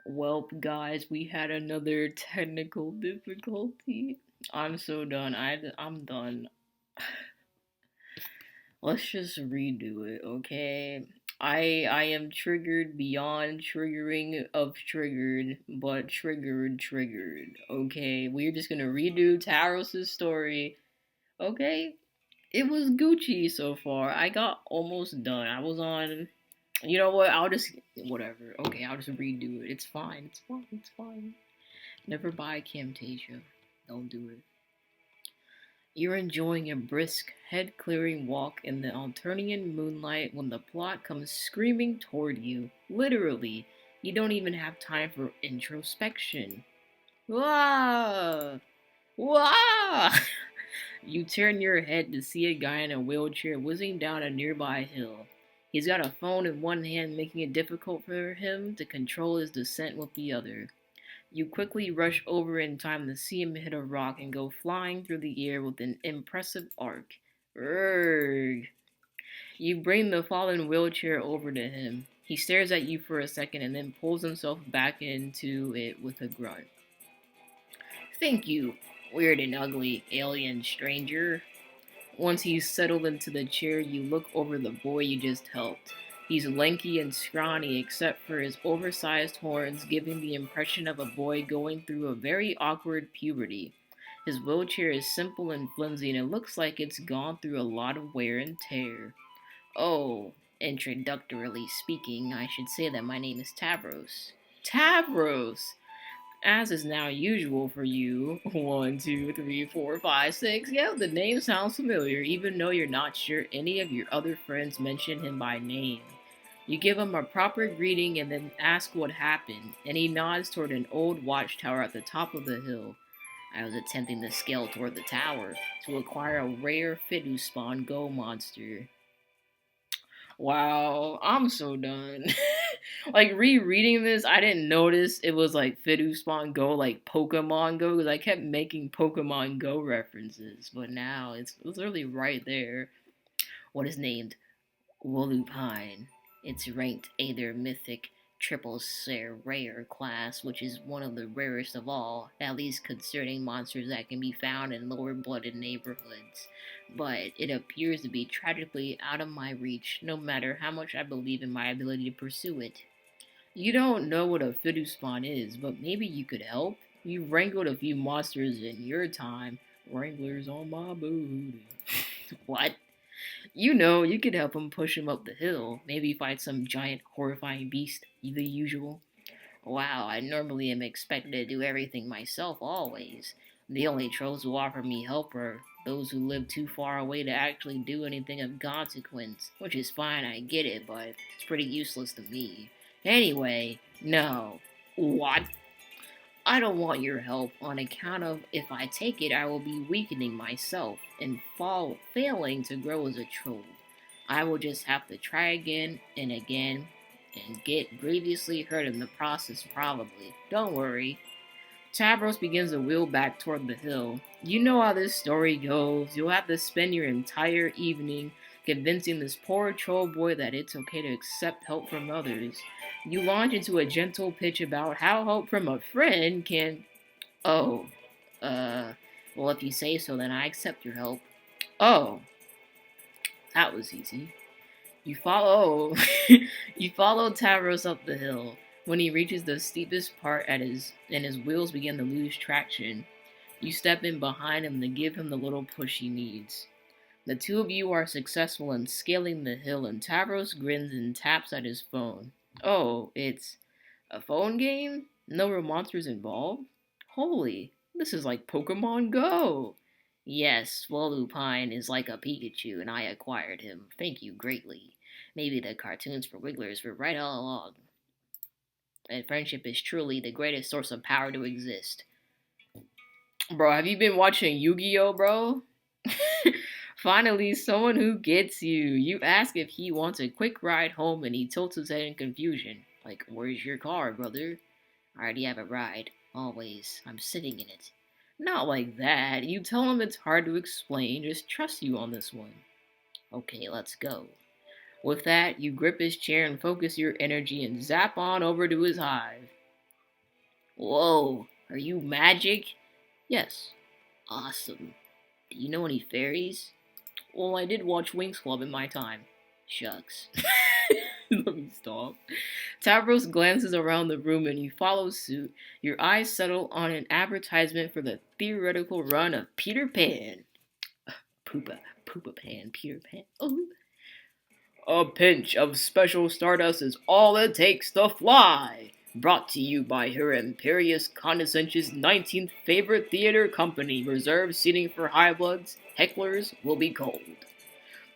Welp, guys, we had another technical difficulty. I'm so done. I'm done. Let's just redo it, okay? I am triggered beyond triggering of triggered, but triggered. Okay, we're just gonna redo Tavros' story. Okay, it was Gucci so far. I got almost done. I was on. You know what? I'll just whatever. Okay, I'll just redo it. It's fine. It's fine. It's fine. Never buy Camtasia. Don't do it. You're enjoying a brisk, head clearing walk in the Alternian moonlight when the plot comes screaming toward you. Literally, you don't even have time for introspection. Wah! Wah! You turn your head to see a guy in a wheelchair whizzing down a nearby hill. He's got a phone in one hand, making it difficult for him to control his descent with the other. You quickly rush over in time to see him hit a rock and go flying through the air with an impressive arc. Urgh. You bring the fallen wheelchair over to him. He stares at you for a second and then pulls himself back into it with a grunt. Thank you, weird and ugly alien stranger. Once he's settled into the chair, you look over the boy you just helped. He's lanky and scrawny except for his oversized horns, giving the impression of a boy going through a very awkward puberty. His wheelchair is simple and flimsy, and it looks like it's gone through a lot of wear and tear. Oh, introductorily speaking, I should say that my name is Tavros. Tavros! As is now usual for you, 1, 2, 3, 4, 5, 6. Yeah, the name sounds familiar, even though you're not sure any of your other friends mention him by name. You give him a proper greeting and then ask what happened, and he nods toward an old watchtower at the top of the hill. I was attempting to scale toward the tower to acquire a rare Fiduspawn Go monster. Wow, I'm so done. Like rereading this, I didn't notice it was like Fiduspawn Go, like Pokemon Go, because I kept making Pokemon Go references, but now it's literally right there. What is named Wolupine. It's ranked either mythic triple rare class, which is one of the rarest of all, at least concerning monsters that can be found in lower blooded neighborhoods. But it appears to be tragically out of my reach, no matter how much I believe in my ability to pursue it. You don't know what a Fiduspawn is, but maybe you could help. You wrangled a few monsters in your time. Wranglers on my booty. What? You know, you could help him push him up the hill. Maybe fight some giant, horrifying beast. The usual. Wow, I normally am expected to do everything myself, always. The only trolls who offer me help are those who live too far away to actually do anything of consequence. Which is fine, I get it, but it's pretty useless to me. Anyway, no. What? I don't want your help on account of if I take it, I will be weakening myself and failing to grow as a troll. I will just have to try again and get grievously hurt in the process, probably. Don't worry. Tavros begins to wheel back toward the hill. You know how this story goes. You'll have to spend your entire evening convincing this poor troll boy that it's okay to accept help from others. You launch into a gentle pitch about how help from a friend can. Oh, uh, well, if you say so, then I accept your help. Oh, that was easy. You follow. You follow Tavros up the hill. When he reaches the steepest part and his wheels begin to lose traction, you step in behind him to give him the little push he needs. The two of you are successful in scaling the hill, and Tavros grins and taps at his phone. Oh, it's a phone game? No real monsters involved? Holy, this is like Pokemon Go! Yes, Swallowpine is like a Pikachu, and I acquired him. Thank you greatly. Maybe the cartoons for Wigglers were right all along. And friendship is truly the greatest source of power to exist. Bro, have you been watching Yu-Gi-Oh, bro? Finally, someone who gets you. You ask if he wants a quick ride home and he tilts his head in confusion. Like, where's your car, brother? I already have a ride. Always. I'm sitting in it. Not like that. You tell him it's hard to explain. Just trust you on this one. Okay, let's go. With that, you grip his chair and focus your energy and zap on over to his hive. Whoa, are you magic? Yes. Awesome. Do you know any fairies? Well, I did watch Winx Club in my time. Shucks. Let me stop. Tavros glances around the room and you follow suit. Your eyes settle on an advertisement for the theoretical run of Peter Pan. Poopa Pan, Peter Pan. Oh. A pinch of special stardust is all it takes to fly. Brought to you by Her Imperious Condescension's 19th favorite theater company. Reserved seating for high bloods. Hecklers will be cold.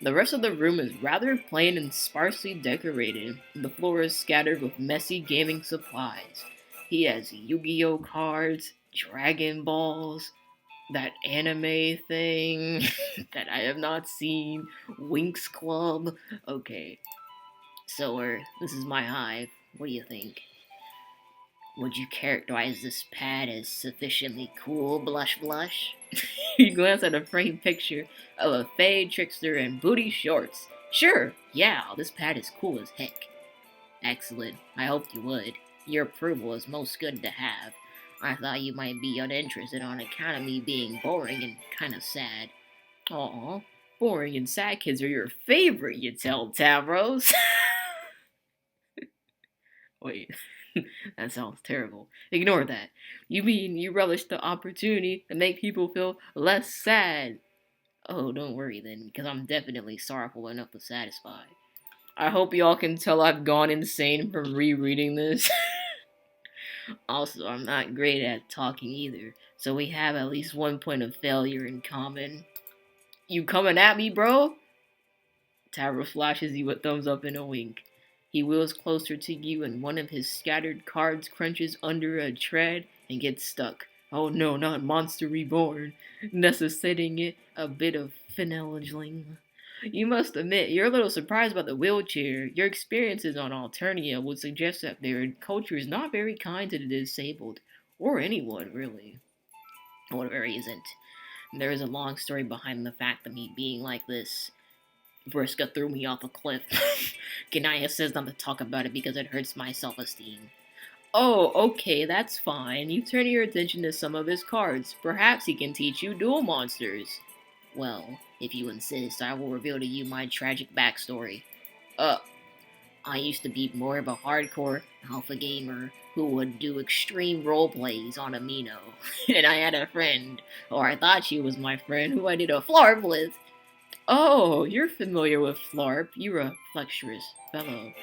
The rest of the room is rather plain and sparsely decorated. The floor is scattered with messy gaming supplies. He has Yu-Gi-Oh cards, Dragon Balls, that anime thing that I have not seen, Winx Club. Okay, so this is my hive. What do you think? Would you characterize this pad as sufficiently cool, blush blush? You glance at a framed picture of a fade trickster in booty shorts. Sure, yeah, this pad is cool as heck. Excellent, I hoped you would. Your approval is most good to have. I thought you might be uninterested on account of me being boring and kinda sad. Aw, boring and sad kids are your favorite, you tell Tavros. Wait, that sounds terrible. Ignore that. You mean you relish the opportunity to make people feel less sad? Oh, don't worry then, because I'm definitely sorrowful enough to satisfy. I hope y'all can tell I've gone insane from rereading this. Also, I'm not great at talking either, so we have at least one point of failure in common. You coming at me, bro? Tavros flashes you a thumbs up and a wink. He wheels closer to you and one of his scattered cards crunches under a tread and gets stuck. Oh no, not Monster Reborn, necessitating it a bit of finagling. You must admit, you're a little surprised about the wheelchair. Your experiences on Alternia would suggest that their culture is not very kind to the disabled, or anyone, really. Whatever he isn't. There is a long story behind the fact of me being like this. Vriska threw me off a cliff. Ganaya says not to talk about it because it hurts my self-esteem. Oh, okay, that's fine. You turn your attention to some of his cards. Perhaps he can teach you duel monsters. Well, if you insist, I will reveal to you my tragic backstory. Uh, I used to be more of a hardcore alpha gamer who would do extreme role plays on Amino. And I had a friend, or I thought she was my friend, who I did a flarp with. Oh, you're familiar with Flarp. You're a flexuous fellow.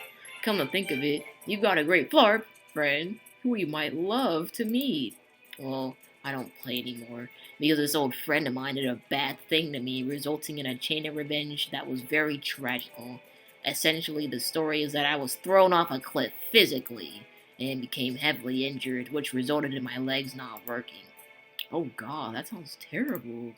Come to think of it, you've got a great Flarp friend who you might love to meet. Well, I don't play anymore because this old friend of mine did a bad thing to me, resulting in a chain of revenge that was very tragical. Essentially, the story is that I was thrown off a cliff physically and became heavily injured, which resulted in my legs not working. Oh god, that sounds terrible.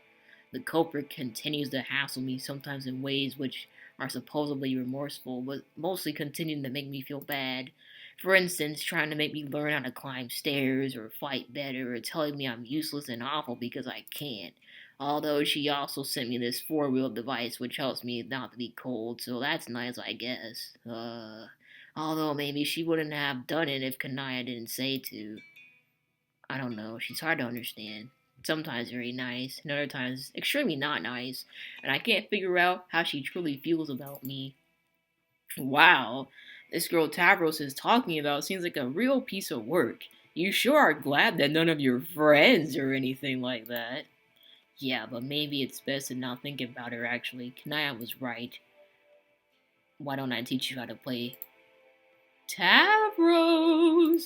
The culprit continues to hassle me, sometimes in ways which are supposedly remorseful, but mostly continuing to make me feel bad. For instance, trying to make me learn how to climb stairs or fight better, or telling me I'm useless and awful because I can't. Although she also sent me this four-wheel device which helps me not to be cold, so that's nice, I guess. Although maybe she wouldn't have done it if Kanaya didn't say to. I don't know, she's hard to understand. Sometimes very nice, and other times extremely not nice, and I can't figure out how she truly feels about me. Wow, this girl Tavros is talking about seems like a real piece of work. You sure are glad that none of your friends or anything like that. Yeah, but maybe it's best to not think about her actually. Kanaya was right. Why don't I teach you how to play Tavros?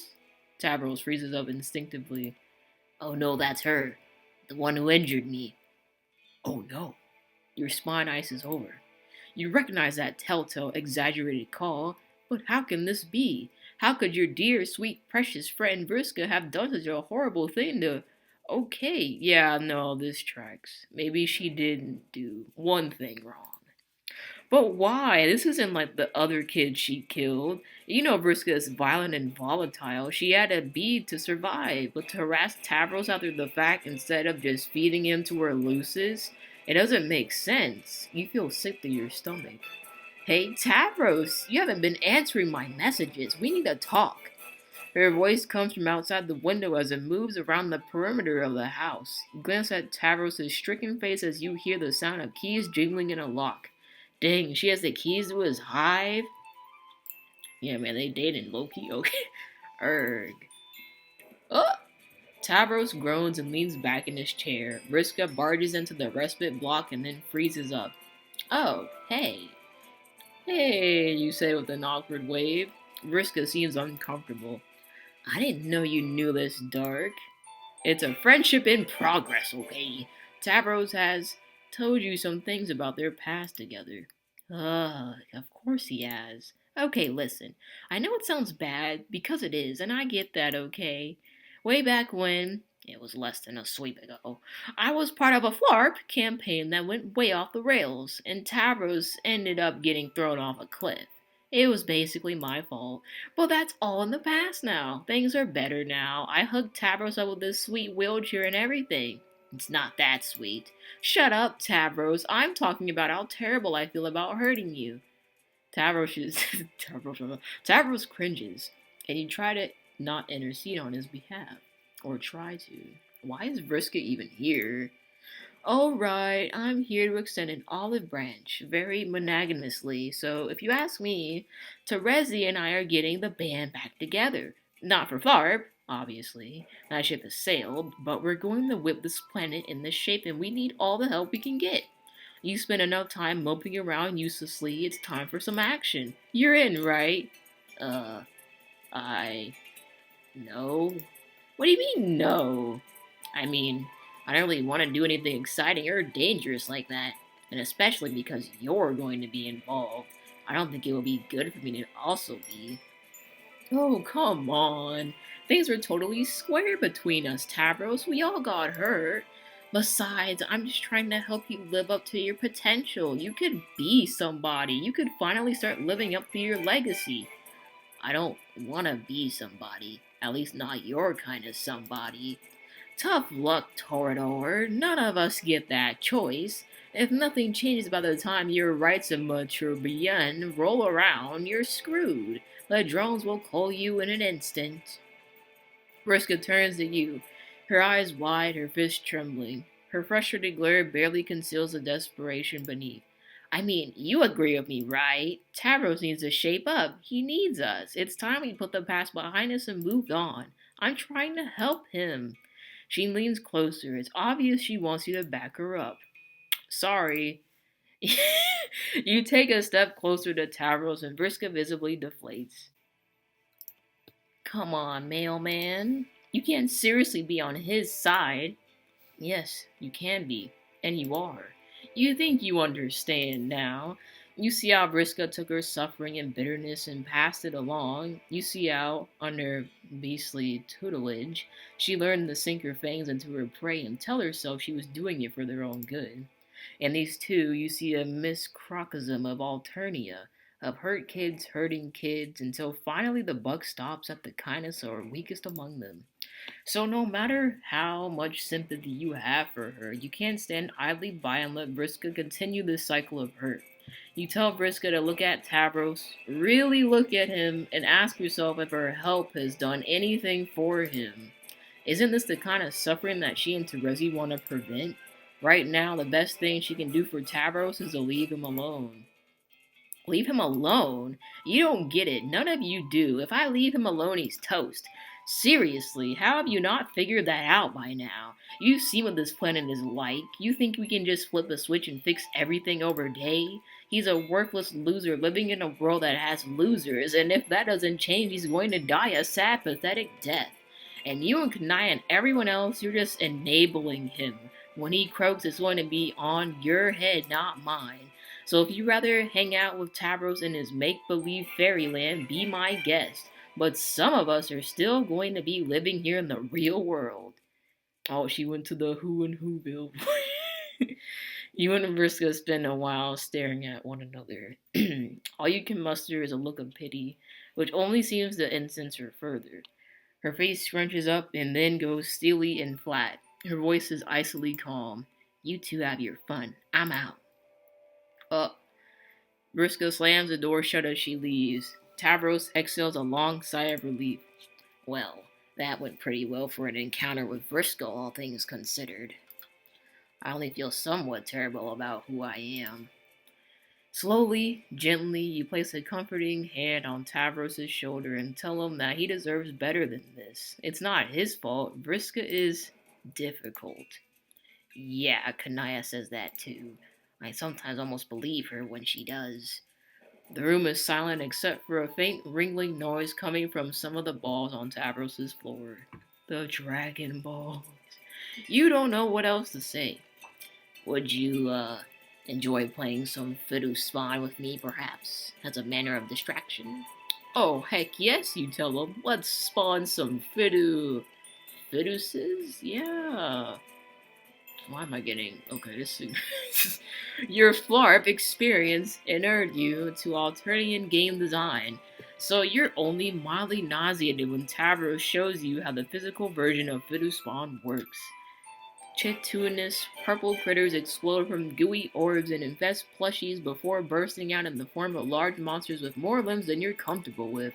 Tavros freezes up instinctively. Oh no, that's her. The one who injured me. Oh no. Your spine ices over. You recognize that telltale, exaggerated call, but how can this be? How could your dear, sweet, precious friend Vriska have done such a horrible thing to... Okay, yeah, no, this tracks. Maybe she didn't do one thing wrong. But why? This isn't like the other kids she killed. You know Vriska is violent and volatile. She had a bead to survive, but to harass Tavros after the fact instead of just feeding him to her luces? It doesn't make sense. You feel sick to your stomach. Hey, Tavros, you haven't been answering my messages. We need to talk. Her voice comes from outside the window as it moves around the perimeter of the house. You glance at Tavros' stricken face as you hear the sound of keys jingling in a lock. Dang, she has the keys to his hive? Yeah, man, they dated Loki. Okay. Erg. Oh! Tavros groans and leans back in his chair. Vriska barges into the respite block and then freezes up. Oh, hey. Hey, you say with an awkward wave. Vriska seems uncomfortable. I didn't know you knew this, Dark. It's a friendship in progress, okay? Tavros has told you some things about their past together. Ugh, of course he has. Okay, listen. I know it sounds bad, because it is, and I get that, okay? Way back when, it was less than a sweep ago, I was part of a FLARP campaign that went way off the rails, and Tavros ended up getting thrown off a cliff. It was basically my fault. But that's all in the past now. Things are better now. I hooked Tavros up with this sweet wheelchair and everything. It's not that sweet. Shut up, Tavros. I'm talking about how terrible I feel about hurting you. Tavros is Tavros cringes, and you try to not intercede on his behalf. Or try to. Why is Vriska even here? Alright, I'm here to extend an olive branch, very monogamously, so if you ask me, Terezi and I are getting the band back together. Not for FLARP, obviously. That ship has sailed, but we're going to whip this planet in this shape and we need all the help we can get. You spend enough time moping around uselessly, it's time for some action. You're in, right? Uh, I... No? What do you mean, no? I mean, I don't really want to do anything exciting or dangerous like that, and especially because you're going to be involved. I don't think it would be good for me to also be. Oh, come on. Things were totally square between us, Tavros. We all got hurt. Besides, I'm just trying to help you live up to your potential. You could be somebody. You could finally start living up to your legacy. I don't want to be somebody. At least not your kind of somebody. Tough luck, Torador. None of us get that choice. If nothing changes by the time your rites of Maturbian roll around, you're screwed. The drones will call you in an instant. Vriska turns to you, her eyes wide, her fist trembling. Her frustrated glare barely conceals the desperation beneath. I mean, you agree with me, right? Tavros needs to shape up. He needs us. It's time we put the past behind us and moved on. I'm trying to help him. She leans closer. It's obvious she wants you to back her up. Sorry. You take a step closer to Tavros and Vriska visibly deflates. Come on, mailman. You can't seriously be on his side. Yes, you can be. And you are. You think you understand now. You see how Vriska took her suffering and bitterness and passed it along. You see how, under beastly tutelage, she learned to sink her fangs into her prey and tell herself she was doing it for their own good. In these two, you see a miscrocosm of Alternia, of hurt kids hurting kids, until finally the buck stops at the kindest or weakest among them. So no matter how much sympathy you have for her, you can't stand idly by and let Vriska continue this cycle of hurt. You tell Vriska to look at Tavros, really look at him, and ask yourself if her help has done anything for him. Isn't this the kind of suffering that she and Terezi want to prevent? Right now, the best thing she can do for Tavros is to leave him alone. Leave him alone? You don't get it. None of you do. If I leave him alone, he's toast. Seriously, how have you not figured that out by now? You've seen what this planet is like. You think we can just flip a switch and fix everything overday? He's a worthless loser living in a world that has losers, and if that doesn't change, he's going to die a sad, pathetic death. And you and Kanai and everyone else, you're just enabling him. When he croaks, it's going to be on your head, not mine. So if you'd rather hang out with Tavros in his make-believe fairyland, be my guest. But some of us are still going to be living here in the real world. Oh, she went to the who and whoville. You and Vriska spend a while staring at one another. All you can muster is a look of pity, which only seems to incense her further. Her face scrunches up and then goes steely and flat. Her voice is icily calm. You two have your fun. I'm out. Vriska slams the door shut as she leaves. Tavros exhales a long sigh of relief. Well, that went pretty well for an encounter with Briscoe, all things considered. I only feel somewhat terrible about who I am. Slowly, gently, you place a comforting hand on Tavros' shoulder and tell him that he deserves better than this. It's not his fault. Vriska is difficult. Yeah, Kanaya says that too. I sometimes almost believe her when she does. The room is silent except for a faint ringling noise coming from some of the balls on Tavros' floor. The Dragon Balls. You don't know what else to say. Would you, enjoy playing some fiddle spawn with me, perhaps, as a manner of distraction? Oh, heck yes, you tell them. Let's spawn some fiddle. Fiddouses? Yeah. Why am I getting... Okay, this is... Your FLARP experience inured you to Alternian game design, so you're only mildly nauseated when Tavros shows you how the physical version of Fiddle Spawn works. Chittoonous purple critters explode from gooey orbs and infest plushies before bursting out in the form of large monsters with more limbs than you're comfortable with.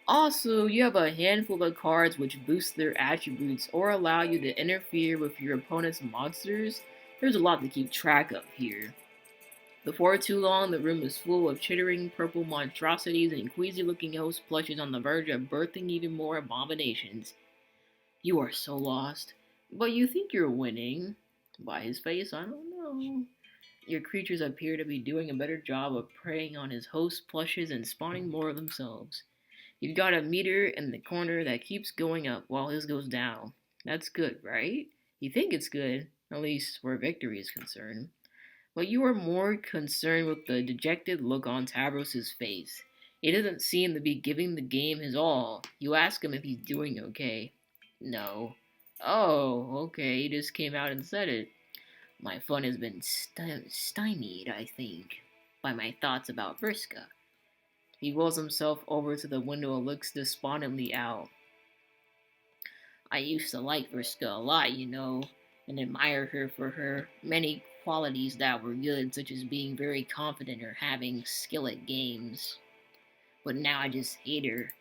Also, you have a handful of cards which boost their attributes or allow you to interfere with your opponent's monsters. There's a lot to keep track of here. Before too long, the room is full of chittering purple monstrosities and queasy looking host plushes on the verge of birthing even more abominations. You are so lost. But you think you're winning. By his face, I don't know. Your creatures appear to be doing a better job of preying on his host plushes and spawning more of themselves. You've got a meter in the corner that keeps going up while his goes down. That's good, right? You think it's good, at least where victory is concerned. But you are more concerned with the dejected look on Tavros' face. He doesn't seem to be giving the game his all. You ask him if he's doing okay. No. Oh, okay, he just came out and said it. My fun has been stymied, I think, by my thoughts about Vriska. He rolls himself over to the window and looks despondently out. I used to like Vriska a lot, you know, and admire her for her many qualities that were good, such as being very confident or having skill at games. But now I just hate her,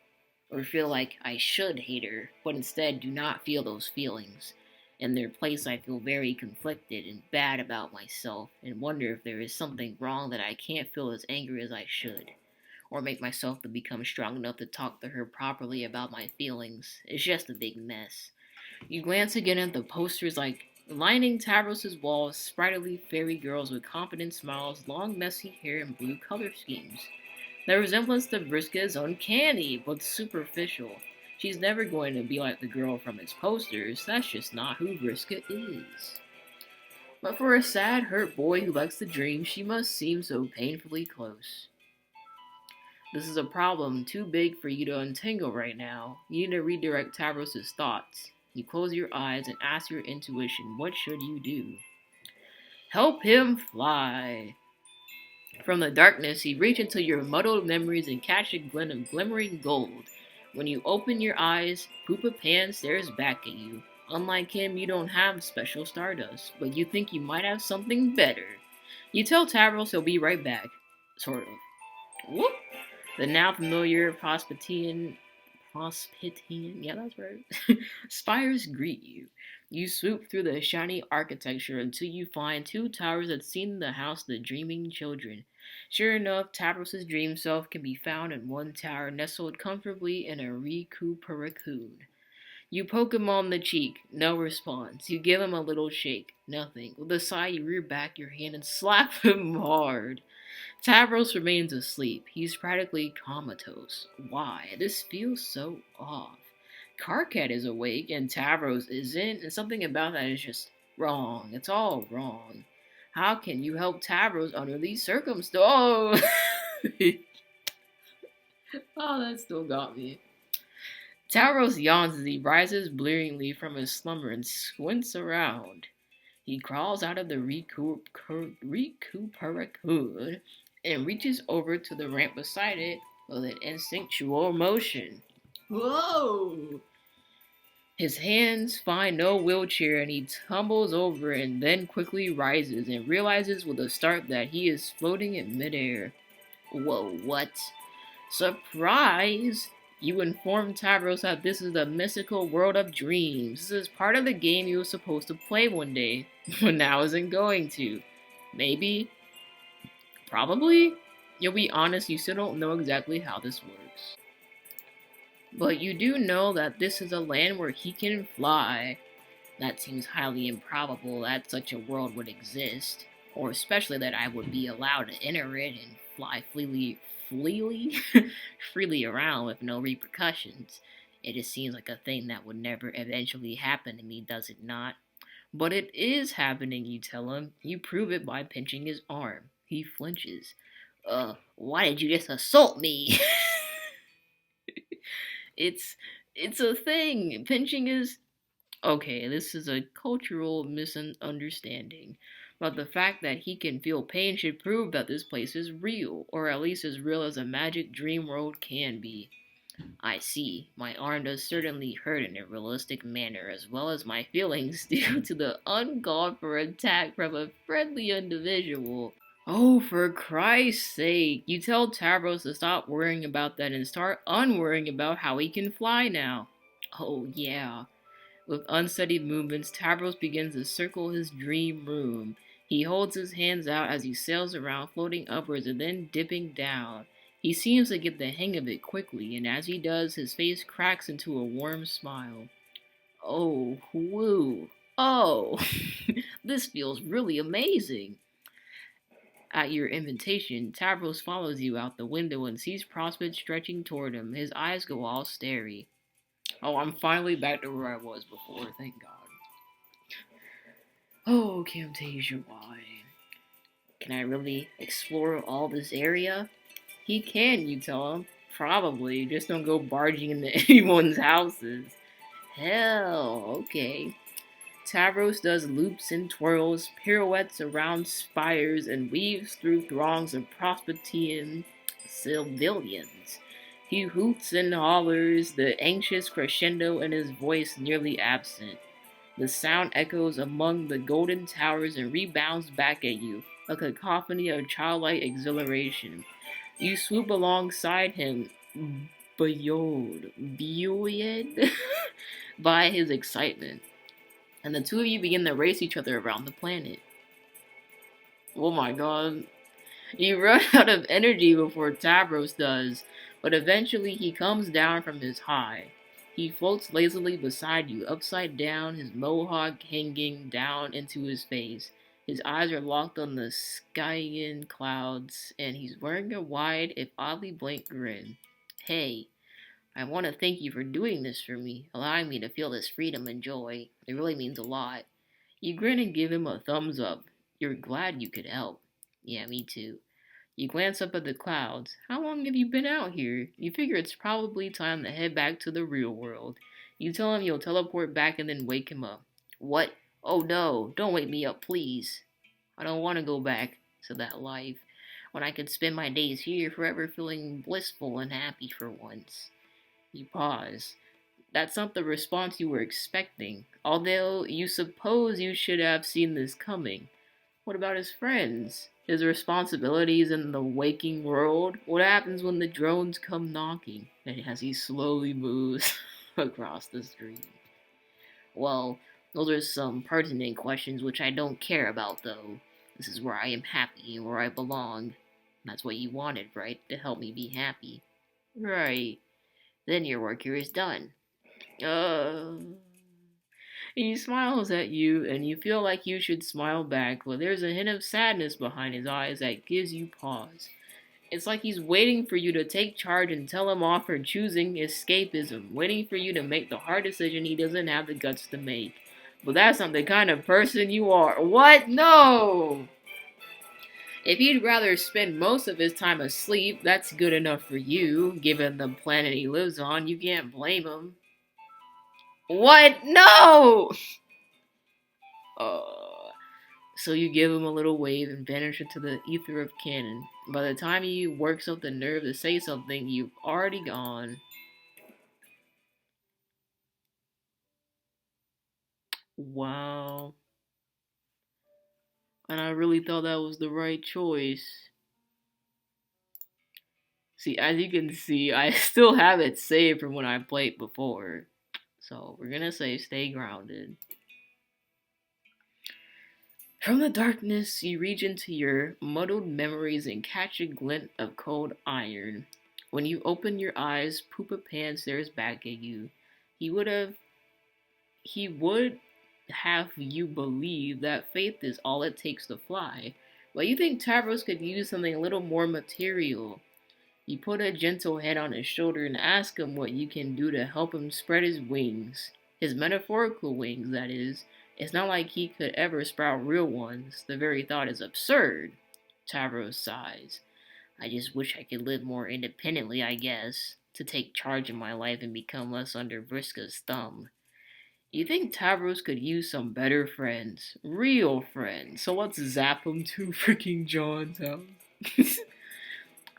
or feel like I should hate her, but instead do not feel those feelings. In their place, I feel very conflicted and bad about myself, and wonder if there is something wrong that I can't feel as angry as I should, or make myself to become strong enough to talk to her properly about my feelings. It's just a big mess. You glance again at the posters like lining Tavros' walls, sprightly fairy girls with confident smiles, long messy hair, and blue color schemes. The resemblance to Vriska is uncanny, but superficial. She's never going to be like the girl from its posters. That's just not who Vriska is. But for a sad, hurt boy who likes to dream, she must seem so painfully close. This is a problem too big for you to untangle right now. You need to redirect Tavros' thoughts. You close your eyes and ask your intuition, what should you do? Help him fly. From the darkness, you reach into your muddled memories and catch a glint of glimmering gold. When you open your eyes, Poopa Pan stares back at you. Unlike him, you don't have special stardust, but you think you might have something better. You tell Tavros he'll be right back. Sort of. Whoop! The now familiar Prospitian, yeah, that's right, spires greet you. You swoop through the shiny architecture until you find two towers that seem the house of the dreaming children. Sure enough, Tavros' dream self can be found in one tower nestled comfortably in a Riku. You poke him on the cheek, no response. You give him a little shake, nothing. With a sigh, you rear back your hand and slap him hard. Tavros remains asleep. He's practically comatose. Why? This feels so off. Karkat is awake and Tavros isn't, and something about that is just wrong. It's all wrong. How can you help Tavros under these circumstances? Oh! Oh, that still got me. Tavros yawns as he rises blearingly from his slumber and squints around. He crawls out of the recuperacud and reaches over to the ramp beside it with an instinctual motion. Whoa! His hands find no wheelchair and he tumbles over and then quickly rises and realizes with a start that he is floating in midair. Whoa, what? Surprise! You inform Tavros that this is the mystical world of dreams. This is part of the game you were supposed to play one day, but now isn't going to. Maybe? Probably? You'll be honest, you still don't know exactly how this works. But you do know that this is a land where he can fly. That seems highly improbable that such a world would exist, or especially that I would be allowed to enter it and fly freely, freely around with no repercussions. It just seems like a thing that would never eventually happen to me, does it not? But it is happening, you tell him. You prove it by pinching his arm. He flinches. Why did you just assault me? it's it's a thing. Pinching is okay, this is a cultural misunderstanding. But the fact that he can feel pain should prove that this place is real, or at least as real as a magic dream world can be. I see. My arm does certainly hurt in a realistic manner, as well as my feelings due to the uncalled for attack from a friendly individual. Oh, for Christ's sake, you tell Tavros to stop worrying about that and start unworrying about how he can fly now. Oh, yeah. With unsteady movements, Tavros begins to circle his dream room. He holds his hands out as he sails around, floating upwards and then dipping down. He seems to get the hang of it quickly, and as he does, his face cracks into a warm smile. Oh, woo. Oh, this feels really amazing. At your invitation, Tavros follows you out the window and sees Prospect stretching toward him. His eyes go all starey. Oh, I'm finally back to where I was before, thank God. Oh, Camtasia, why? Can I really explore all this area? He can, you tell him. Probably, just don't go barging into anyone's houses. Hell, okay. Tavros does loops and twirls, pirouettes around spires, and weaves through throngs of Prospectian civilians. He hoots and hollers, the anxious crescendo in his voice nearly absent. The sound echoes among the golden towers and rebounds back at you, a cacophony of childlike exhilaration. You swoop alongside him, buoyed by his excitement, and the two of you begin to race each other around the planet. Oh my god. You run out of energy before Tavros does, but eventually he comes down from his high. He floats lazily beside you, upside down, his mohawk hanging down into his face. His eyes are locked on the skying clouds, and he's wearing a wide, if oddly blank grin. Hey, I want to thank you for doing this for me, allowing me to feel this freedom and joy. It really means a lot. You grin and give him a thumbs up. You're glad you could help. Yeah, me too. You glance up at the clouds. How long have you been out here? You figure it's probably time to head back to the real world. You tell him you'll teleport back and then wake him up. What? Oh no, don't wake me up, please. I don't want to go back to that life when I could spend my days here forever feeling blissful and happy for once. You pause. That's not the response you were expecting, although you suppose you should have seen this coming. What about his friends? His responsibilities in the waking world? What happens when the drones come knocking? And as he slowly moves across the street. Well, those are some pertinent questions which I don't care about, though. This is where I am happy and where I belong. That's what you wanted, right? To help me be happy. Right. Then your work here is done. Uh. He smiles at you, and you feel like you should smile back, but there's a hint of sadness behind his eyes that gives you pause. It's like he's waiting for you to take charge and tell him off for choosing escapism, waiting for you to make the hard decision he doesn't have the guts to make. But that's not the kind of person you are. What? No! If he'd rather spend most of his time asleep, that's good enough for you. Given the planet he lives on, you can't blame him. What? No! So you give him a little wave and vanish into the ether of canon. By the time he works up the nerve to say something, you've already gone. Wow. And I really thought that was the right choice. See, as you can see, I still have it saved from when I played before. So we're gonna say stay grounded. From the darkness, you reach into your muddled memories and catch a glint of cold iron. When you open your eyes, Poopa Pan stares back at you. He would have he would have you believe that faith is all it takes to fly. But you think Tavros could use something a little more material. You put a gentle hand on his shoulder and ask him what you can do to help him spread his wings. His metaphorical wings, that is. It's not like he could ever sprout real ones. The very thought is absurd. Tavros sighs. I just wish I could live more independently, I guess. To take charge of my life and become less under Vriska's thumb. You think Tavros could use some better friends. Real friends. So let's zap him to freaking John's house.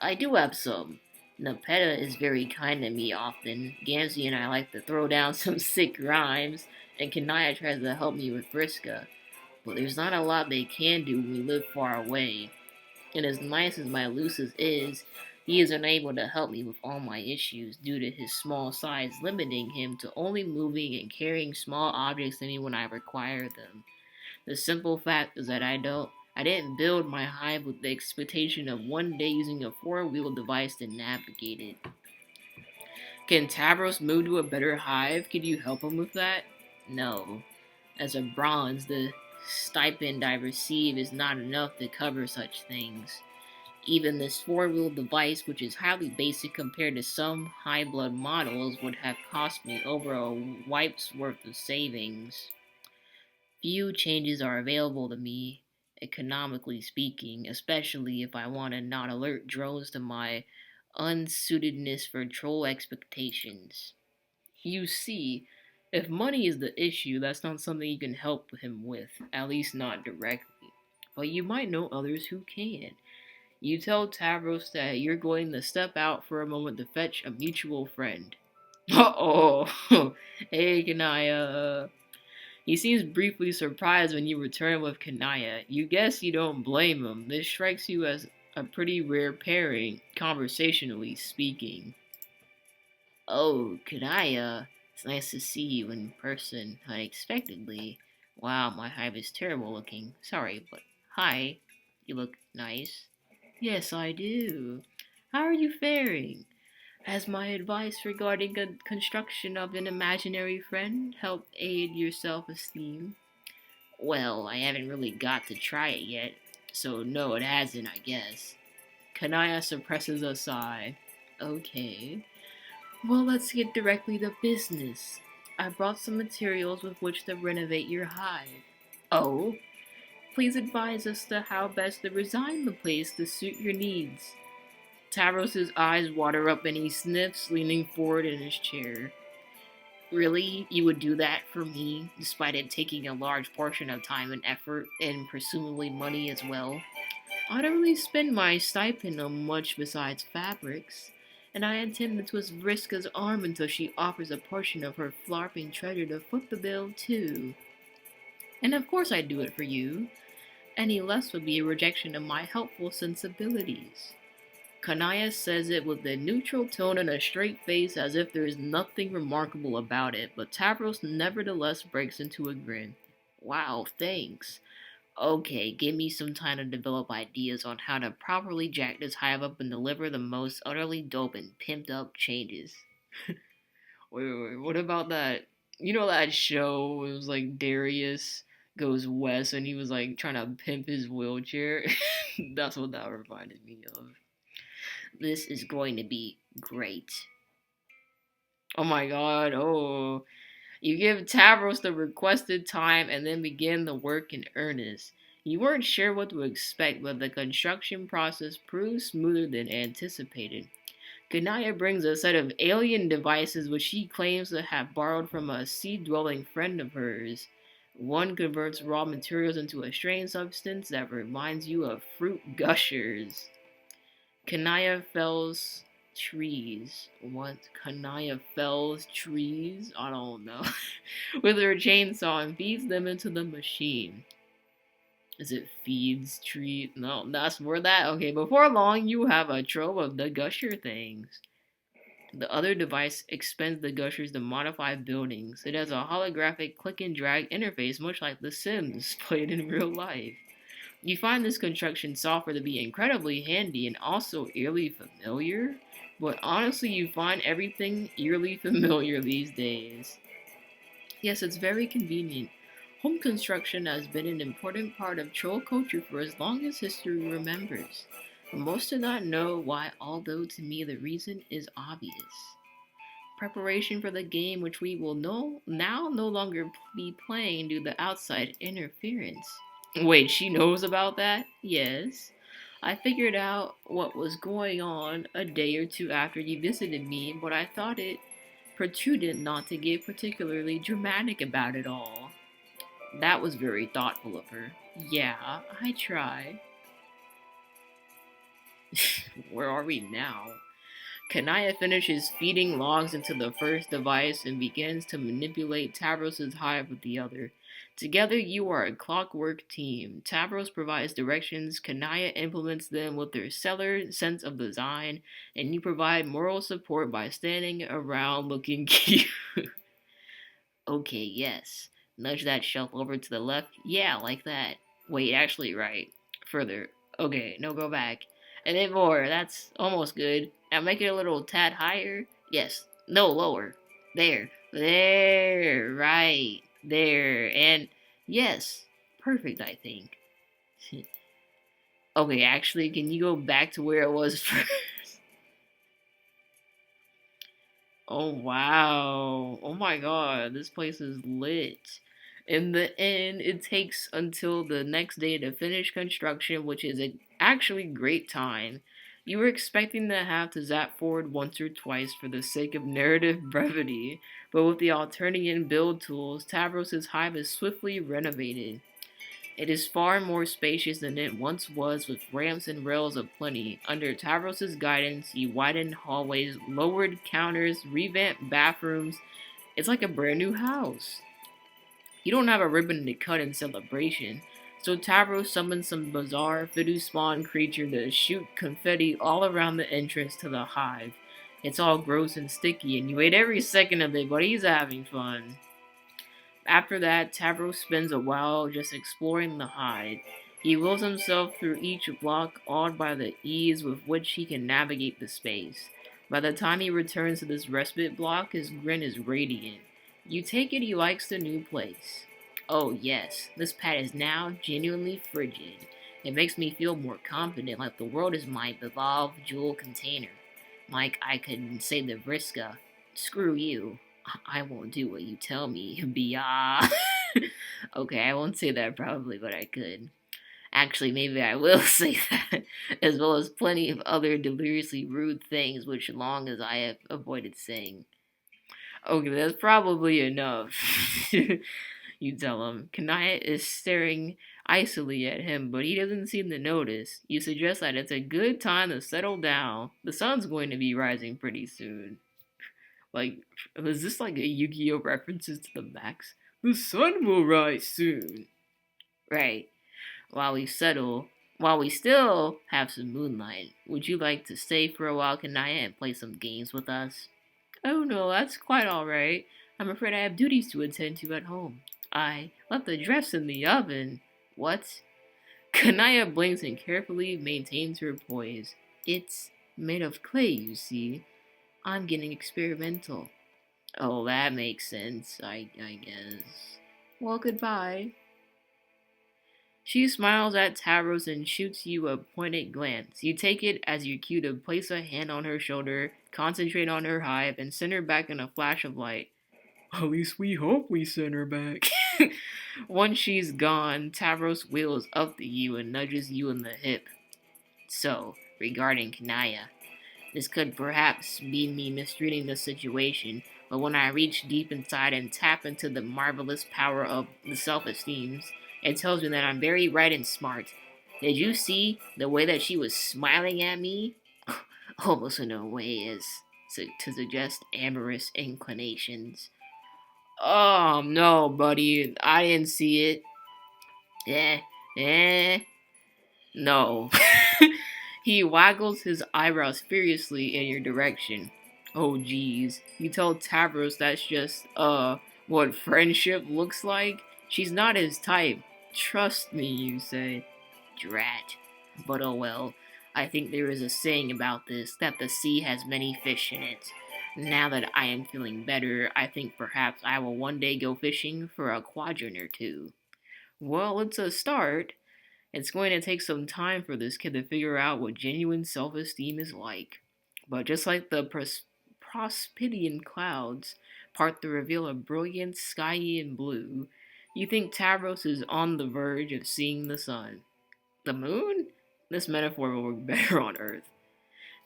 I do have some. Nepeta is very kind to me often. Gamzee and I like to throw down some sick rhymes, and Kanaya tries to help me with Vriska. But there's not a lot they can do when we live far away. And as nice as my Lucis is, he is unable to help me with all my issues due to his small size limiting him to only moving and carrying small objects only when I require them. The simple fact is that I didn't build my hive with the expectation of one day using a four-wheel device to navigate it. Can Tavros move to a better hive? Could you help him with that? No. As a bronze, the stipend I receive is not enough to cover such things. Even this four-wheel device, which is highly basic compared to some high-blood models, would have cost me over a wipe's worth of savings. Few changes are available to me, economically speaking, especially if I want to not alert drones to my unsuitedness for troll expectations. You see, if money is the issue, that's not something you can help him with, at least not directly. But you might know others who can. You tell Tavros that you're going to step out for a moment to fetch a mutual friend. Uh-oh. Hey, Kanaya. He seems briefly surprised when you return with Kanaya. You guess you don't blame him. This strikes you as a pretty rare pairing, conversationally speaking. Oh, Kanaya. It's nice to see you in person unexpectedly. Wow, my hive is terrible looking. Sorry, but hi. You look nice. Yes, I do. How are you faring? Has my advice regarding the construction of an imaginary friend helped aid your self-esteem? Well, I haven't really got to try it yet, so no, it hasn't, I guess. Kanaya suppresses a sigh. Okay. Well, let's get directly to business. I brought some materials with which to renovate your hive. Oh? Please advise us to how best to resign the place to suit your needs. Tavros' eyes water up and he sniffs, leaning forward in his chair. Really? You would do that for me, despite it taking a large portion of time and effort, and presumably money as well? I don't really spend my stipend on much besides fabrics, and I intend to twist Vriska's arm until she offers a portion of her flarping treasure to foot the bill, too. And of course I'd do it for you. Any less would be a rejection of my helpful sensibilities. Kanaya says it with a neutral tone and a straight face as if there is nothing remarkable about it, but Tavros nevertheless breaks into a grin. Wow, thanks. Okay, give me some time to develop ideas on how to properly jack this hive up and deliver the most utterly dope and pimped up changes. Wait, what about that? You know that show? It was like Darius goes west and he was like trying to pimp his wheelchair. That's what that reminded me of. This is going to be great. Oh my god, oh. You give Tavros the requested time and then begin the work in earnest. You weren't sure what to expect, but the construction process proved smoother than anticipated. Ganaya brings a set of alien devices which she claims to have borrowed from a sea-dwelling friend of hers. One converts raw materials into a strange substance that reminds you of fruit gushers. Kanaya fells trees. What? Kanaya fells trees? I don't know. With her chainsaw and feeds them into the machine. Is it feeds treat? No, that's more that. Okay, before long, you have a trove of the gusher things. The other device expends the gushers to modify buildings. It has a holographic click and drag interface, much like The Sims, played in real life. You find this construction software to be incredibly handy and also eerily familiar, but honestly, you find everything eerily familiar these days. Yes, it's very convenient. Home construction has been an important part of troll culture for as long as history remembers. Most do not know why, although to me the reason is obvious. Preparation for the game, which we will now no longer be playing due to outside interference. Wait, she knows about that? Yes. I figured out what was going on a day or two after you visited me, but I thought it prudent not to get particularly dramatic about it all. That was very thoughtful of her. Yeah, I try. Where are we now? Kanaya finishes feeding logs into the first device and begins to manipulate Tavros' hive with the other. Together, you are a clockwork team. Tavros provides directions, Kanaya implements them with their stellar sense of design, and you provide moral support by standing around looking cute. Okay, yes. Nudge that shelf over to the left. Yeah, like that. Wait, actually, right. Further. Okay, no, go back. And then more. That's almost good. Now make it a little tad higher. Yes. No, lower. There. There. Right. There. And yes. Perfect, I think. Okay, actually, can you go back to where it was first? Oh wow. Oh my god, this place is lit. In the end, it takes until the next day to finish construction, which is a actually great time. You were expecting to have to zap forward once or twice for the sake of narrative brevity, but with the alternating build tools, Tavros' hive is swiftly renovated. It is far more spacious than it once was, with ramps and rails aplenty. Under Tavros' guidance, you widened hallways, lowered counters, revamped bathrooms. It's like a brand new house. You don't have a ribbon to cut in celebration, so Tavros summons some bizarre Fidu spawn creature to shoot confetti all around the entrance to the hive. It's all gross and sticky, and you ate every second of it, but he's having fun. After that, Tavros spends a while just exploring the hide. He wills himself through each block, awed by the ease with which he can navigate the space. By the time he returns to this respite block, his grin is radiant. You take it he likes the new place. Oh yes, this pad is now genuinely frigid. It makes me feel more confident, like the world is my evolved jewel container. Like I could say to Vriska, screw you. I won't do what you tell me, Bia. Okay, I won't say that probably, but I could. Actually, maybe I will say that, as well as plenty of other deliriously rude things, which long as I have avoided saying. Okay, that's probably enough. You tell him. Kanaya is staring icily at him, but he doesn't seem to notice. You suggest that it's a good time to settle down. The sun's going to be rising pretty soon. Like, is this like a Yu-Gi-Oh references to the max? The sun will rise soon. Right. While we settle, while we still have some moonlight, would you like to stay for a while, Kanaya, and play some games with us? Oh no, that's quite alright. I'm afraid I have duties to attend to at home. I left the dress in the oven. What? Kanaya blinks and carefully maintains her poise. It's made of clay, you see. I'm getting experimental. Oh, that makes sense, I guess. Well, goodbye. She smiles at Tavros and shoots you a pointed glance. You take it as your cue to place a hand on her shoulder, concentrate on her hive, and send her back in a flash of light. At least we hope we send her back. Once she's gone, Tavros wheels up to you and nudges you in the hip. So, regarding Kanaya, this could perhaps be me misreading the situation, but when I reach deep inside and tap into the marvelous power of the self-esteem, it tells me that I'm very right and smart. Did you see the way that she was smiling at me? Almost in a way as to suggest amorous inclinations. Oh no, buddy, I didn't see it. Eh, Eh, no. He waggles his eyebrows furiously in your direction. Oh geez. You tell Tavros that's just, what friendship looks like? She's not his type. Trust me, you say. Drat. But oh well. I think there is a saying about this that the sea has many fish in it. Now that I am feeling better, I think perhaps I will one day go fishing for a quadrant or two. Well, it's a start. It's going to take some time for this kid to figure out what genuine self esteem is like. But just like the Prospidian clouds part to reveal a brilliant sky and blue, you think Tavros is on the verge of seeing the sun. The moon? This metaphor will work better on Earth.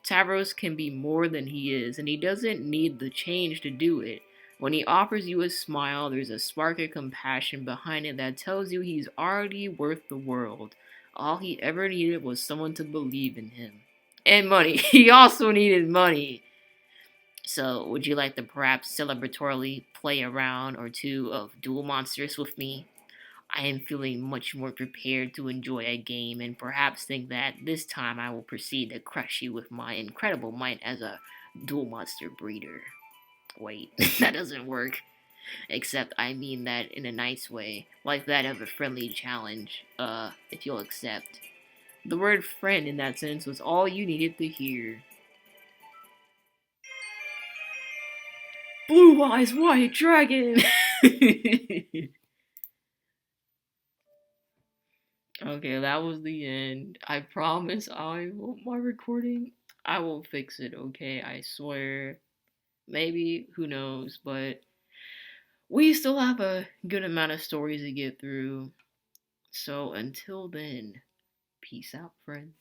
Tavros can be more than he is, and he doesn't need the change to do it. When he offers you a smile, there's a spark of compassion behind it that tells you he's already worth the world. All he ever needed was someone to believe in him. And money. He also needed money. So, would you like to perhaps celebratorily play a round or two of Duel Monsters with me? I am feeling much more prepared to enjoy a game and perhaps think that this time I will proceed to crush you with my incredible might as a dual monster breeder. Wait, that doesn't work. Except I mean that in a nice way, like that of a friendly challenge, if you'll accept. The word friend in that sentence was all you needed to hear. Blue Eyes White Dragon! Okay, that was the end. I promise my recording, I will fix it, okay? I swear. Maybe, who knows, but we still have a good amount of stories to get through. So until then, peace out, friends.